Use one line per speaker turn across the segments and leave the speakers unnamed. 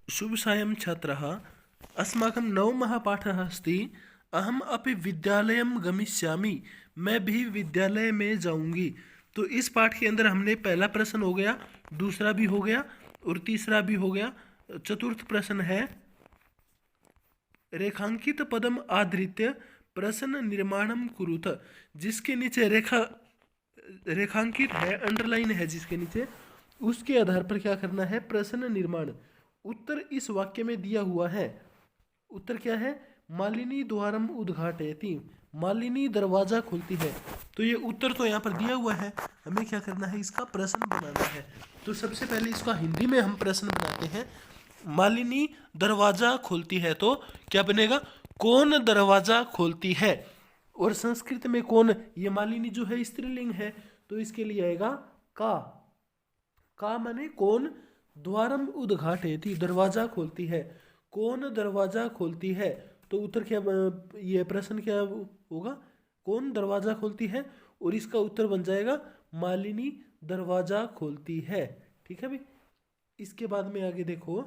शुभ सायं छात्राः। अस्माकं नवमः पाठः अस्ति अहम् अपि विद्यालयं गमिष्यामि। मैं भी विद्यालय में जाऊंगी। तो इस पाठ के अंदर हमने पहला प्रश्न हो गया, दूसरा भी हो गया और तीसरा भी हो गया। चतुर्थ प्रश्न है रेखांकित पदम आधृत्य प्रश्न निर्माणम कुरुत। जिसके नीचे रेखांकित है, अंडरलाइन है जिसके नीचे, उसके आधार पर क्या करना है, प्रश्न निर्माण। उत्तर इस वाक्य में दिया हुआ है। उत्तर क्या है, मालिनी द्वारम उद्घाटयति। मालिनी दरवाजा खोलती है। तो ये उत्तर तो यहाँ पर दिया हुआ है, हमें क्या करना है, इसका प्रश्न बनाना है। तो सबसे पहले इसका हिंदी में हम प्रश्न बनाते हैं। मालिनी दरवाजा खोलती है, तो क्या बनेगा, कौन दरवाजा खोलती है। और संस्कृत में कौन, ये मालिनी जो है स्त्रीलिंग है, तो इसके लिए आएगा का। का माने कौन, द्वारम उद्घाटयति दरवाजा खोलती है, कौन दरवाजा खोलती है। तो उत्तर क्या, ये प्रश्न क्या होगा, कौन दरवाजा खोलती है, और इसका उत्तर बन जाएगा मालिनी दरवाजा खोलती है। ठीक है भाई। इसके बाद में आगे देखो,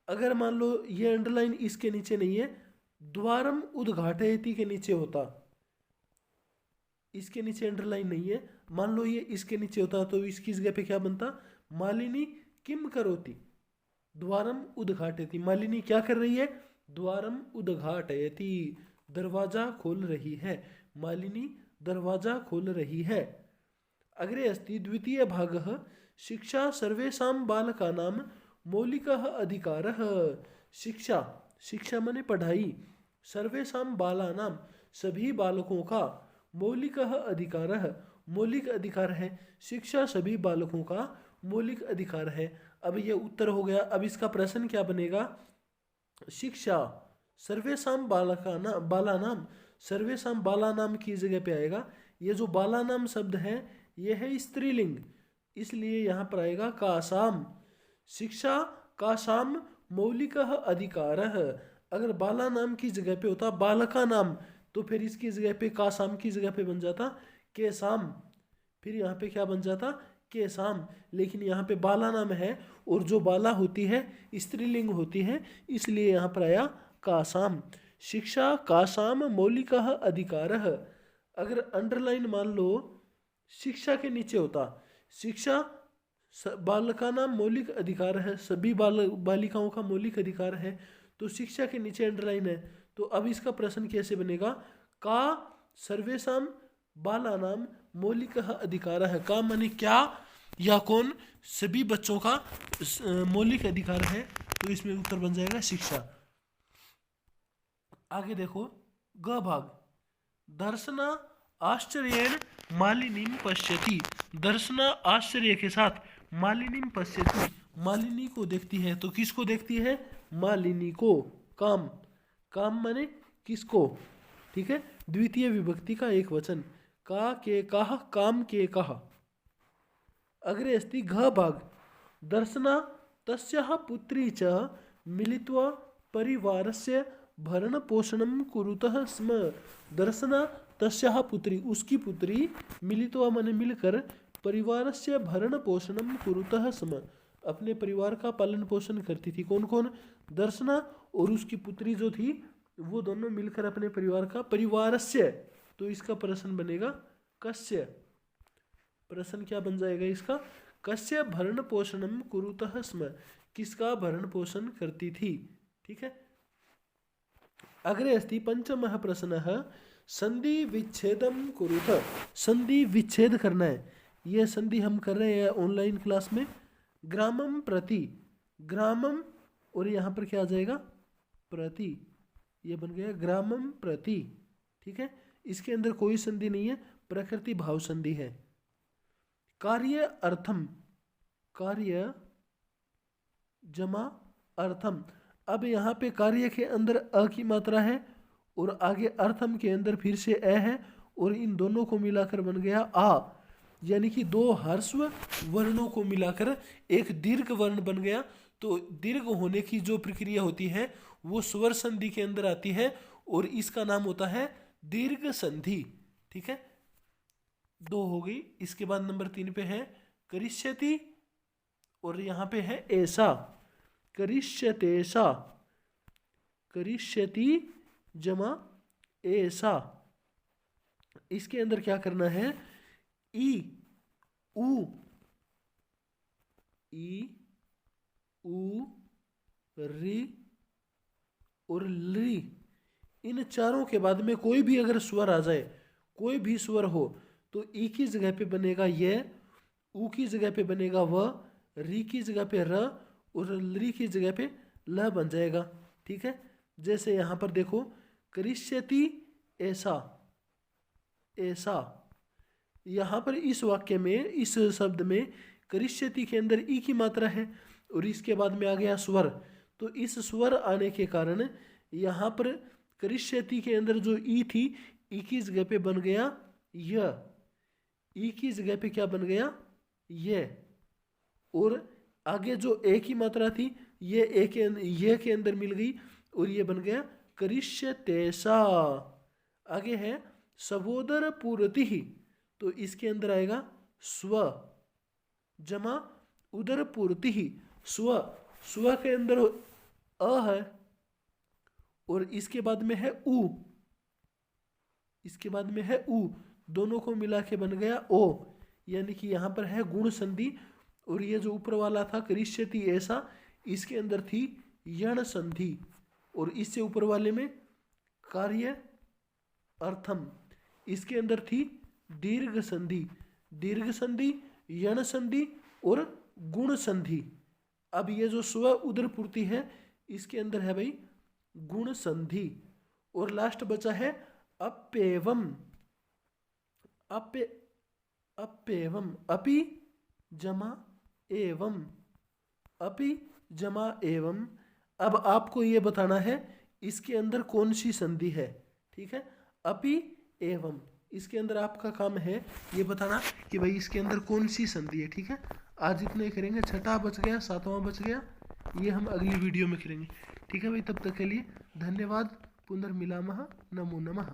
अगर मान लो ये अंडरलाइन इसके नीचे नहीं है, द्वारम उद्घाटयति के नीचे होता, इसके नीचे अंडरलाइन नहीं है, मान लो ये इसके नीचे होता, तो इसकी जगह पे क्या बनता, मालिनी किम करोति द्वारम उद्घाटयति। मालिनी क्या कर रही है, द्वारम उद्घाटयति दरवाजा खोल रही है। मालिनी दरवाजा खोल रही है। अग्रे अस्ति द्वितीय भागः शिक्षा सर्वेषां बालकानां मौलिकः अधिकारः। शिक्षा, शिक्षा माने पढ़ाई, सर्वेषां बालानां सभी बालकों का, मौलिकः अधिकारः मौलिक अधिकार है। शिक्षा सभी बालकों का मौलिक अधिकार है। अब ये उत्तर हो गया। अब इसका प्रश्न क्या बनेगा, शिक्षा सर्वेषां बालानाम, सर्वेषां बालानाम की जगह पे आएगा, ये जो बालानाम शब्द है ये है स्त्रीलिंग, इसलिए यहाँ पर आएगा कासाम। शिक्षा कासाम मौलिकः अधिकारः। अगर बालानाम की जगह पे होता बालका नाम, तो फिर इसकी जगह पे कासाम की जगह पे बन जाता केसाम, फिर यहाँ पे क्या बन जाता केसाम। लेकिन यहाँ पे बाला नाम है, और जो बाला होती है स्त्रीलिंग होती है, इसलिए यहाँ पर आया कासाम। शिक्षा कासाम मौलिकः अधिकारः। अगर अंडरलाइन मान लो शिक्षा के नीचे होता, शिक्षा बालका नाम मौलिक अधिकार है, सभी बालिकाओं का मौलिक अधिकार है, तो शिक्षा के नीचे अंडरलाइन है। तो अब इसका प्रश्न कैसे बनेगा, का सर्वेषां बालानाम मौलिकः अधिकारः। का माने क्या या कौन, सभी बच्चों का मौलिक अधिकार है, तो इसमें उत्तर बन जाएगा शिक्षा। आगे देखो, ग भाग, दर्शना आश्चर्येण मालिनीम पश्यति। दर्शना आश्चर्य के साथ मालिनीम पश्यति, मालिनी को देखती है। तो किसको देखती है, मालिनी को। काम, काम माने किसको, ठीक है, द्वितीय विभक्ति का एक वचन, का के कहा, काम के कहा। अग्रे अस्ति घ भाग, दर्शना तस्याः पुत्री च मिलित्वा परिवारस्य भरण पोषणं कुरुतः स्म। दर्शना तस्याः पुत्री, उसकी पुत्री, मिलित्वा माने मिलकर, परिवारस्य भरण पोषणं कुरुतः स्म, अपने परिवार का पालन पोषण करती थी। कौन कौन, दर्शना और उसकी पुत्री जो थी, वो दोनों मिलकर अपने परिवार का, परिवारस्य, तो इसका प्रश्न बनेगा कस्य। प्रश्न क्या बन जाएगा इसका, कस्य भरण पोषणम कुरुतः स्म, किसका भरण पोषण करती थी। ठीक है। अग्रे अस्ति पंचमः प्रश्नः, संधि विच्छेदम कुरुत। संधि विच्छेद करना है, यह संधि हम कर रहे हैं ऑनलाइन क्लास में। ग्रामम प्रति, ग्रामम, और यहाँ पर क्या आ जाएगा, प्रति, ये बन गया ग्रामम प्रति। ठीक है, इसके अंदर कोई संधि नहीं है, प्रकृति भाव संधि है। कार्य अर्थम, कार्य जमा अर्थम। अब यहाँ पे कार्य के अंदर अ की मात्रा है, और आगे अर्थम के अंदर फिर से अ है, और इन दोनों को मिलाकर बन गया आ, यानी कि दो ह्रस्व वर्णों को मिलाकर एक दीर्घ वर्ण बन गया। तो दीर्घ होने की जो प्रक्रिया होती है वो स्वर संधि के अंदर आती है, और इसका नाम होता है दीर्घ संधि। ठीक है, दो हो गई। इसके बाद नंबर 3 पे है करिष्यति और यहाँ पे है ऐसा, करिष्यतेसा, करिष्यति जमा ऐसा। इसके अंदर क्या करना है, ई उ, ई उ री और ली, इन चारों के बाद में कोई भी अगर स्वर आ जाए, कोई भी स्वर हो, तो ई की जगह पे बनेगा ये, ऊ की जगह पे बनेगा व, री की जगह पे र और ली की जगह पे ल बन जाएगा। ठीक है, जैसे यहाँ पर देखो, करिष्यति ऐसा, ऐसा, यहाँ पर इस वाक्य में, इस शब्द में करिष्यति के अंदर ई की मात्रा है और इसके बाद में आ गया स्वर, तो इस स्वर आने के कारण यहाँ पर करिष्यति के अंदर जो ई थी, ई की जगह पे बन गया य, ई की जगह पे क्या बन गया, ये, और आगे जो ए की मात्रा थी, ये ए के ये के अंदर मिल गई और ये बन गया करिष्यतेसा। आगे है सहोदर पूर्ति, तो इसके अंदर आएगा स्व जमा उदर पूर्ति, स्व, स्व के अंदर अ है और इसके बाद में है उ, इसके बाद में है उ, दोनों को मिला के बन गया ओ, यानी कि यहाँ पर है गुण संधि। और ये जो ऊपर वाला था करिष्यति ऐसा, इसके अंदर थी यण संधि और इससे ऊपर वाले में कार्य अर्थम, इसके अंदर थी दीर्घ संधि, दीर्घ संधि, यण संधि और गुण संधि। अब ये जो स्व उदर पूर्ति है, इसके अंदर है भाई गुण संधि। और लास्ट बचा है अप्येवम, अप्येवम, अपि जमा एवं, अपि जमा एवं। अब आपको ये बताना है इसके अंदर कौन सी संधि है। ठीक है, अपि एवं, इसके अंदर आपका काम है ये बताना कि भाई इसके अंदर कौन सी संधि है। ठीक है, आज इतना ही करेंगे, छठा बच गया, सातवां बच गया, ये हम अगली वीडियो में करेंगे। ठीक है भाई, तब तक के लिए धन्यवाद। पुनर्मिलामः, नमो नमः।